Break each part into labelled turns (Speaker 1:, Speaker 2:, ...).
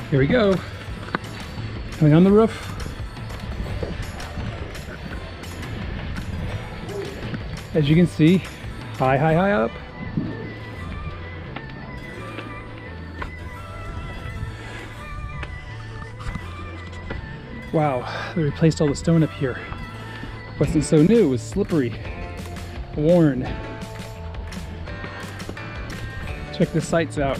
Speaker 1: Here we go. Coming on the roof. As you can see, high up. Wow, they replaced all the stone up here. Wasn't so new, it was slippery, worn. Check the sights out.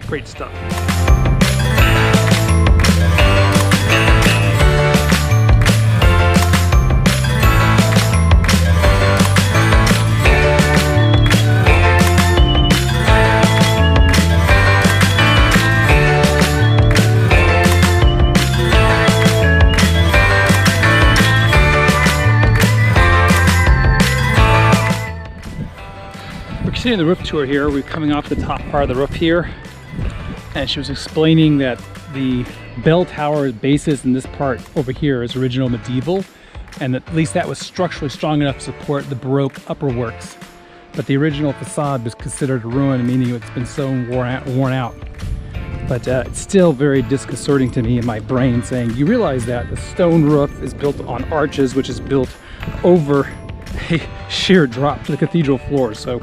Speaker 1: Great stuff. We're continuing the roof tour here. We're coming off the top part of the roof here. And she was explaining that the bell tower bases in this part over here is original medieval, and at least that was structurally strong enough to support the Baroque upper works. But the original facade was considered a ruin, meaning it's been so worn out. But it's still very disconcerting to me in my brain, saying, you realize that the stone roof is built on arches, which is built over a sheer drop to the cathedral floor. So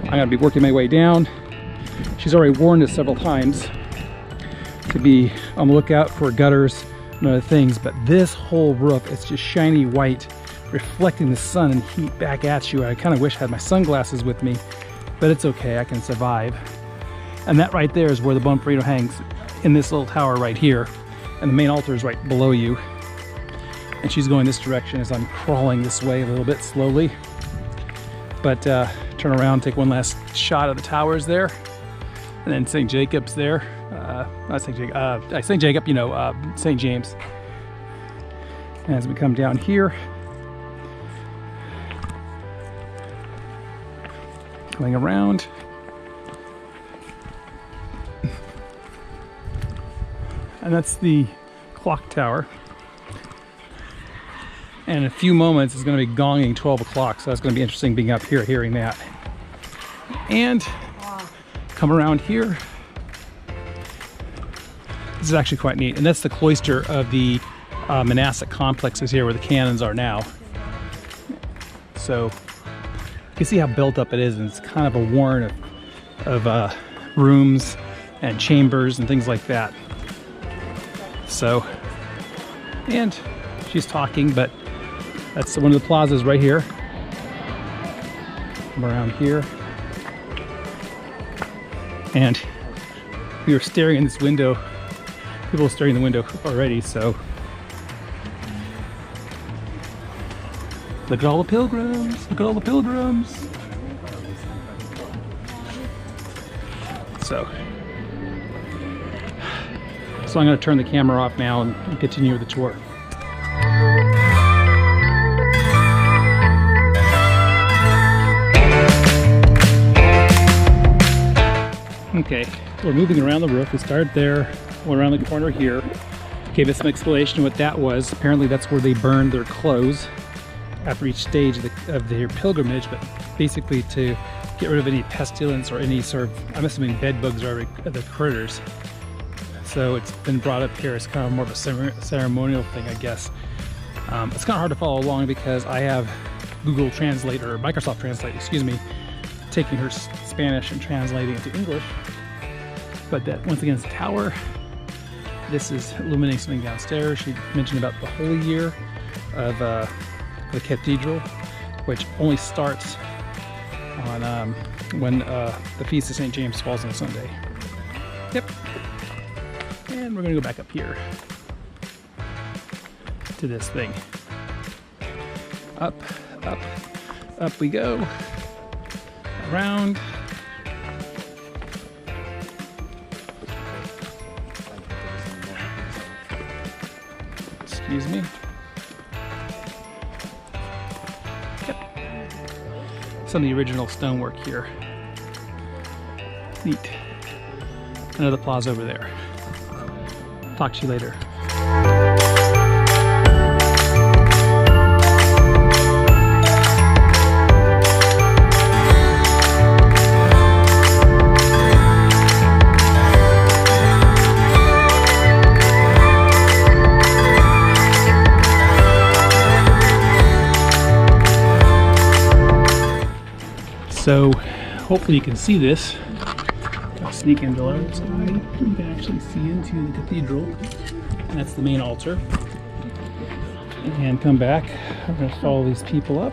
Speaker 1: I'm gonna be working my way down. She's already warned us several times to be on the lookout for gutters and other things, but this whole roof is just shiny white, reflecting the sun and heat back at you. I kind of wish I had my sunglasses with me, but it's okay, I can survive. And that right there is where the Bonferrino hangs, in this little tower right here, and the main altar is right below you. And she's going this direction as I'm crawling this way a little bit slowly. But turn around, take one last shot of the towers there. And then St. Jacob's there. Not St. Jacob, St. Jacob, you know, St. James. And as we come down here, going around. And that's the clock tower. And in a few moments, it's going to be gonging 12 o'clock, so that's going to be interesting being up here hearing that. And come around here. This is actually quite neat, and that's the cloister of the monastic complexes here where the cannons are now. So you can see how built up it is, and it's kind of a warren of rooms and chambers and things like that. So, and she's talking, but that's one of the plazas right here. Come around here. And we were staring in this window. People are staring in the window already, so. Look at all the pilgrims. Look at all the pilgrims. So I'm going to turn the camera off now and continue the tour. Okay, we're moving around the roof. We started there, went around the corner here, gave us some explanation of what that was. Apparently that's where they burned their clothes after each stage of their pilgrimage, but basically to get rid of any pestilence or any sort of, I'm assuming, bed bugs or other critters. So it's been brought up here as kind of more of a ceremonial thing, I guess. It's kind of hard to follow along because I have Google Translate, or Microsoft Translate, excuse me, taking her Spanish and translating it to English. But that, once again, is the tower. This is illuminating something downstairs. She mentioned about the holy year of the cathedral, which only starts on when the Feast of St. James falls on a Sunday. Yep. And we're going to go back up here to this thing. Up, up, up we go. Around. Excuse me. Yep. Some of the original stonework here. Neat. Another plaza over there. Talk to you later. So hopefully you can see this. I'll sneak into the other side. You can actually see into the cathedral. And that's the main altar. And come back. I'm going to follow these people up.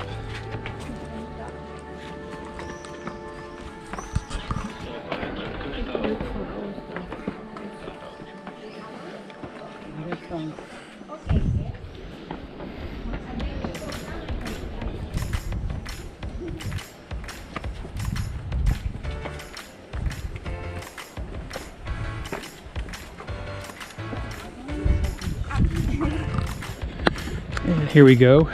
Speaker 1: And here we go.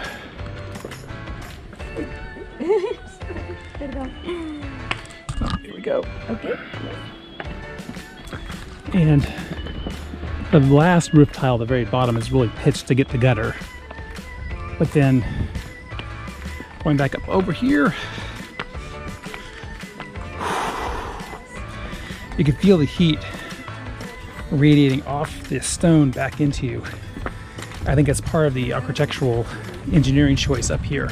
Speaker 1: Oh, here we go.
Speaker 2: Okay.
Speaker 1: And the last roof tile at the very bottom is really pitched to get the gutter. But then going back up over here, you can feel the heat radiating off this stone back into you. I think that's part of the architectural engineering choice up here.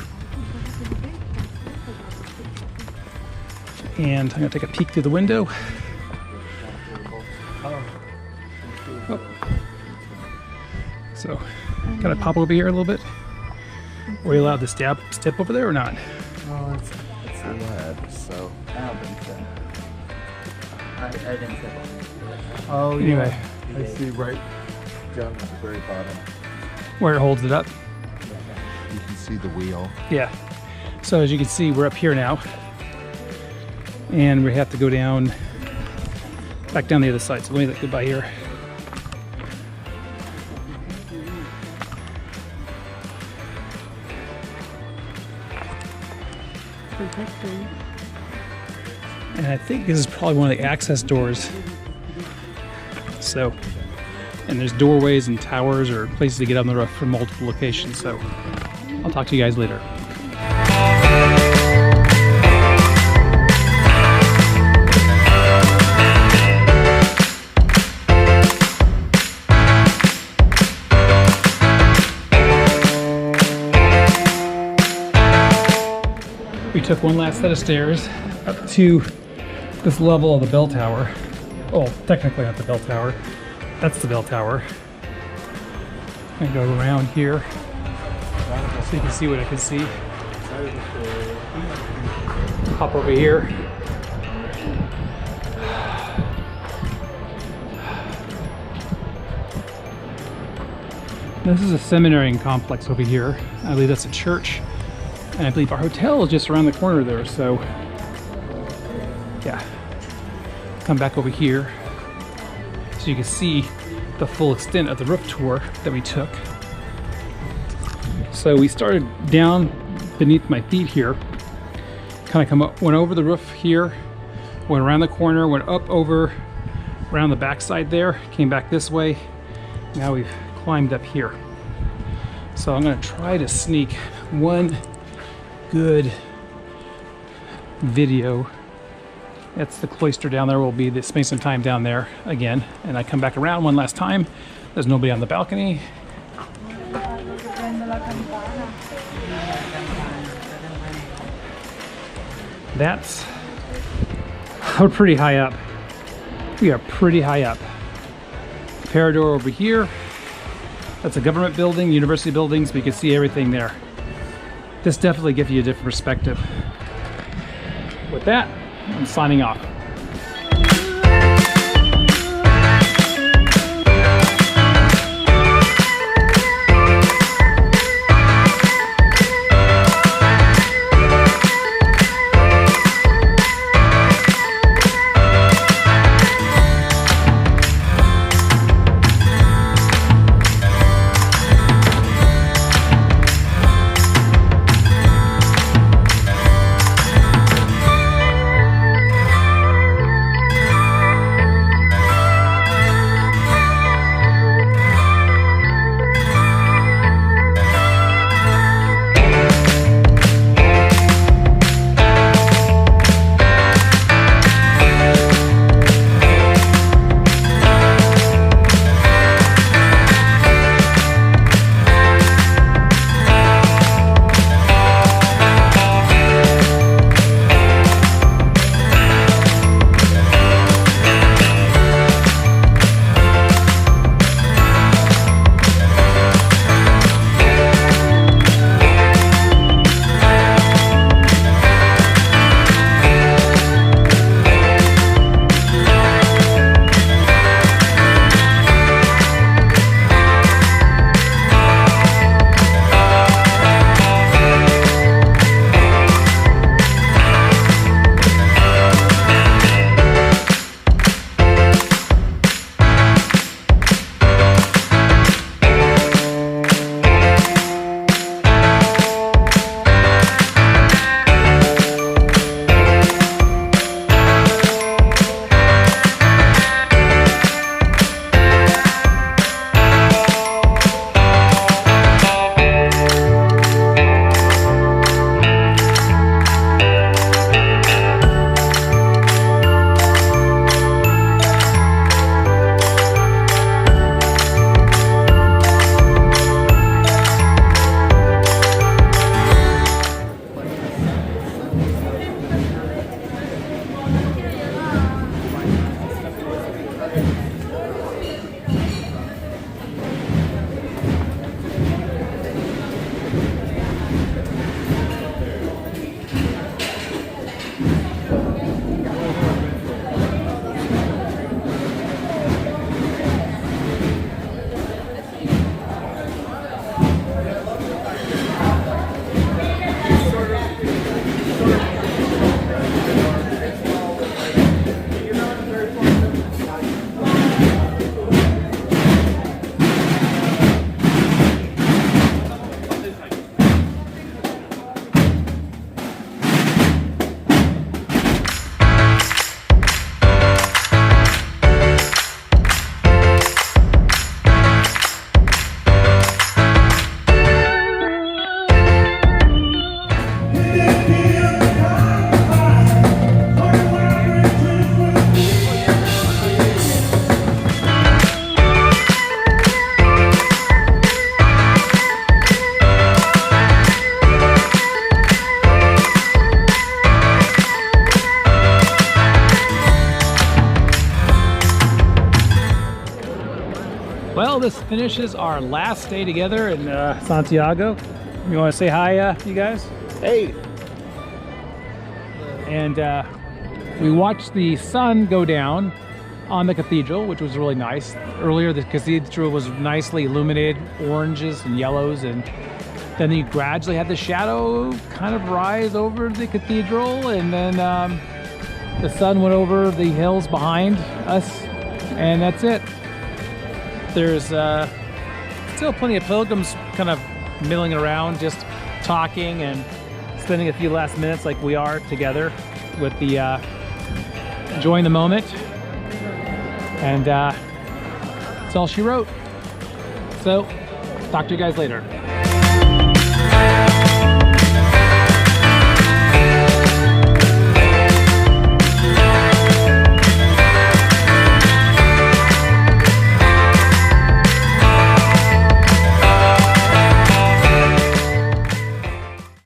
Speaker 1: And I'm going to take a peek through the window. Oh. So, can I pop over here a little bit? Were you allowed to step over there or not?
Speaker 3: Oh, it's a ledge, so I don't think so. I didn't step on it. Oh,
Speaker 1: Anyway.
Speaker 3: I see right down at the very bottom.
Speaker 1: Where it holds it up.
Speaker 3: You can see the wheel.
Speaker 1: Yeah. So as you can see, we're up here now. And we have to go down, back down the other side. So let me look goodbye here. And I think this is probably one of the access doors. So, and there's doorways and towers or places to get on the roof from multiple locations. So I'll talk to you guys later. We took one last set of stairs up to this level of the bell tower. Oh, technically not the bell tower. That's the bell tower. And go around here so you can see what I can see. Hop over here. This is a seminary complex over here. I believe that's a church. And I believe our hotel is just around the corner there, so yeah. Come back over here so you can see the full extent of the roof tour that we took. So we started down beneath my feet here, kind of come up, went over the roof here, went around the corner, went up over around the backside there, came back this way. Now we've climbed up here. So I'm going to try to sneak one good video. That's the cloister down there. We'll be spending some time down there again, and I come back around one last time. There's nobody on the balcony. We're pretty high up. We are pretty high up. Parador over here. That's a government building, university buildings, but you can see everything there. This definitely gives you a different perspective. With that, I'm signing off. Well, this finishes our last day together in Santiago. You want to say hi, you guys?
Speaker 3: Hey!
Speaker 1: And we watched the sun go down on the cathedral, which was really nice. Earlier, the cathedral was nicely illuminated, oranges and yellows, and then you gradually had the shadow kind of rise over the cathedral, and then the sun went over the hills behind us, and that's it. There's still plenty of pilgrims kind of milling around, just talking and spending a few last minutes like we are together with the enjoying the moment. And that's all she wrote. So talk to you guys later.